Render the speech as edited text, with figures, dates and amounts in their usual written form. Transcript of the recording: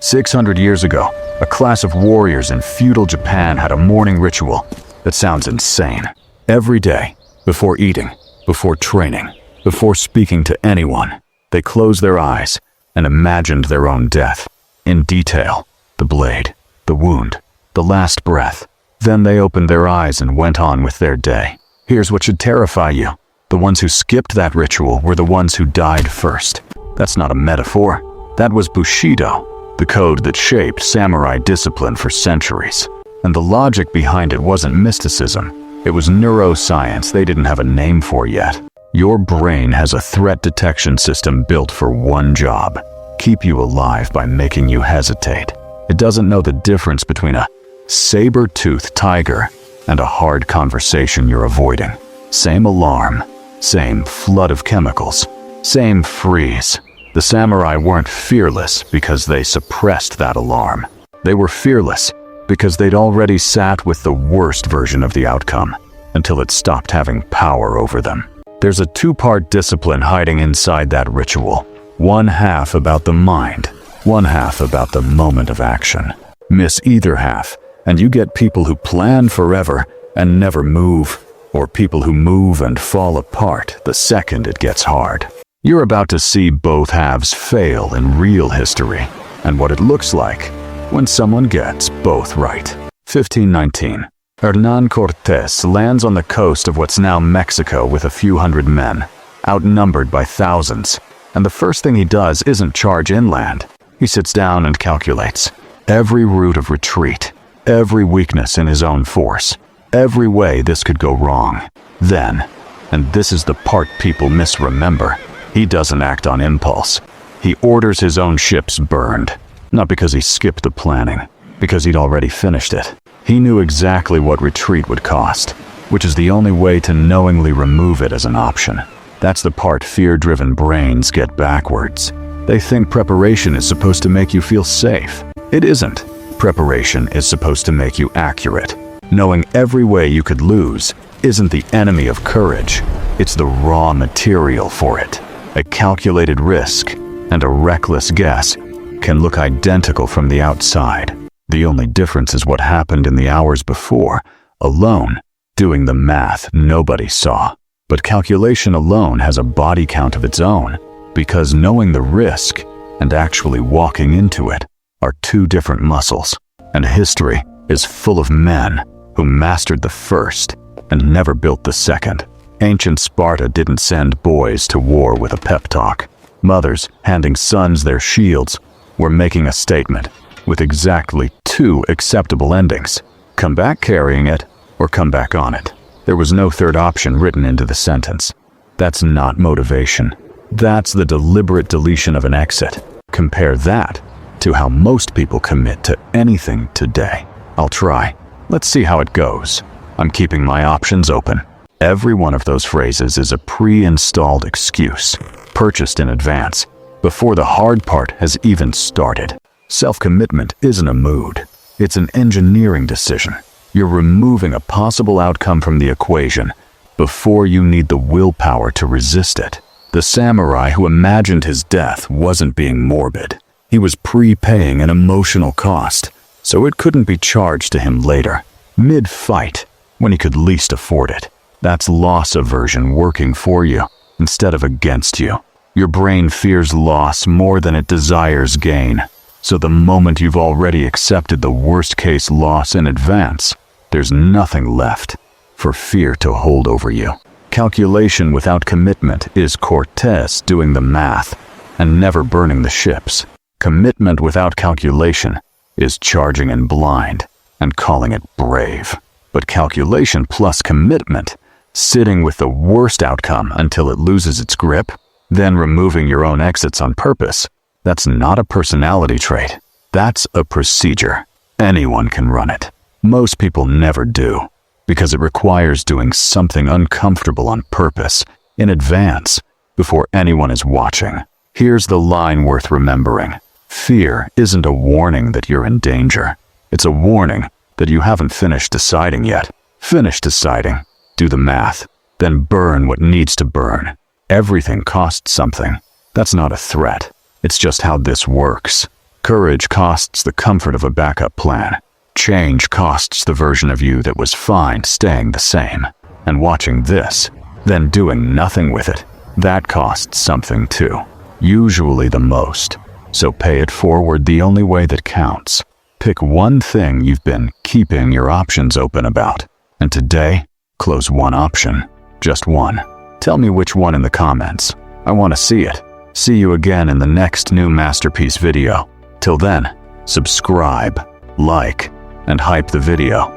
600 years ago, a class of warriors in feudal Japan had a morning ritual that sounds insane. Every day, before eating, before training, before speaking to anyone, they closed their eyes and imagined their own death. In detail, the blade, the wound, the last breath. Then they opened their eyes and went on with their day. Here's what should terrify you. The ones who skipped that ritual were the ones who died first. That's not a metaphor. That was Bushido, the code that shaped samurai discipline for centuries. And the logic behind it wasn't mysticism. It was neuroscience they didn't have a name for yet. Your brain has a threat detection system built for one job: keep you alive by making you hesitate. It doesn't know the difference between a saber-toothed tiger and a hard conversation you're avoiding. Same alarm, same flood of chemicals, same freeze. The samurai weren't fearless because they suppressed that alarm. They were fearless because they'd already sat with the worst version of the outcome until it stopped having power over them. There's a two-part discipline hiding inside that ritual. One half about the mind, one half about the moment of action. Miss either half, and you get people who plan forever and never move, or people who move and fall apart the second it gets hard. You're about to see both halves fail in real history, and what it looks like when someone gets both right. 1519. Hernán Cortés lands on the coast of what's now Mexico with a few hundred men, outnumbered by thousands. And the first thing he does isn't charge inland. He sits down and calculates every route of retreat, every weakness in his own force, every way this could go wrong. Then, and this is the part people misremember, he doesn't act on impulse. He orders his own ships burned, not because he skipped the planning, because he'd already finished it. He knew exactly what retreat would cost, which is the only way to knowingly remove it as an option. That's the part fear-driven brains get backwards. They think preparation is supposed to make you feel safe. It isn't. Preparation is supposed to make you accurate. Knowing every way you could lose isn't the enemy of courage. It's the raw material for it. A calculated risk and a reckless guess can look identical from the outside. The only difference is what happened in the hours before, alone, doing the math nobody saw. But calculation alone has a body count of its own, because knowing the risk and actually walking into it are two different muscles. And history is full of men who mastered the first and never built the second. Ancient Sparta didn't send boys to war with a pep talk. Mothers, handing sons their shields, were making a statement with exactly two acceptable endings: come back carrying it or come back on it. There was no third option written into the sentence. That's not motivation. That's the deliberate deletion of an exit. Compare that to how most people commit to anything today. I'll try. Let's see how it goes. I'm keeping my options open. Every one of those phrases is a pre-installed excuse, purchased in advance, before the hard part has even started. Self-commitment isn't a mood. It's an engineering decision. You're removing a possible outcome from the equation before you need the willpower to resist it. The samurai who imagined his death wasn't being morbid. He was prepaying an emotional cost, so it couldn't be charged to him later, mid-fight, when he could least afford it. That's loss aversion working for you instead of against you. Your brain fears loss more than it desires gain. So the moment you've already accepted the worst-case loss in advance, there's nothing left for fear to hold over you. Calculation without commitment is Cortés doing the math and never burning the ships. Commitment without calculation is charging in blind and calling it brave. But calculation plus commitment, sitting with the worst outcome until it loses its grip, then removing your own exits on purpose, that's not a personality trait. That's a procedure. Anyone can run it. Most people never do, because it requires doing something uncomfortable on purpose, in advance, before anyone is watching. Here's the line worth remembering. Fear isn't a warning that you're in danger. It's a warning that you haven't finished deciding yet. Finish deciding. Do the math. Then burn what needs to burn. Everything costs something. That's not a threat. It's just how this works. Courage costs the comfort of a backup plan. Change costs the version of you that was fine staying the same. And watching this, then doing nothing with it, that costs something too. Usually the most. So pay it forward the only way that counts. Pick one thing you've been keeping your options open about. And today, close one option. Just one. Tell me which one in the comments. I want to see it. See you again in the next new masterpiece video. Till then, subscribe, like, and hype the video.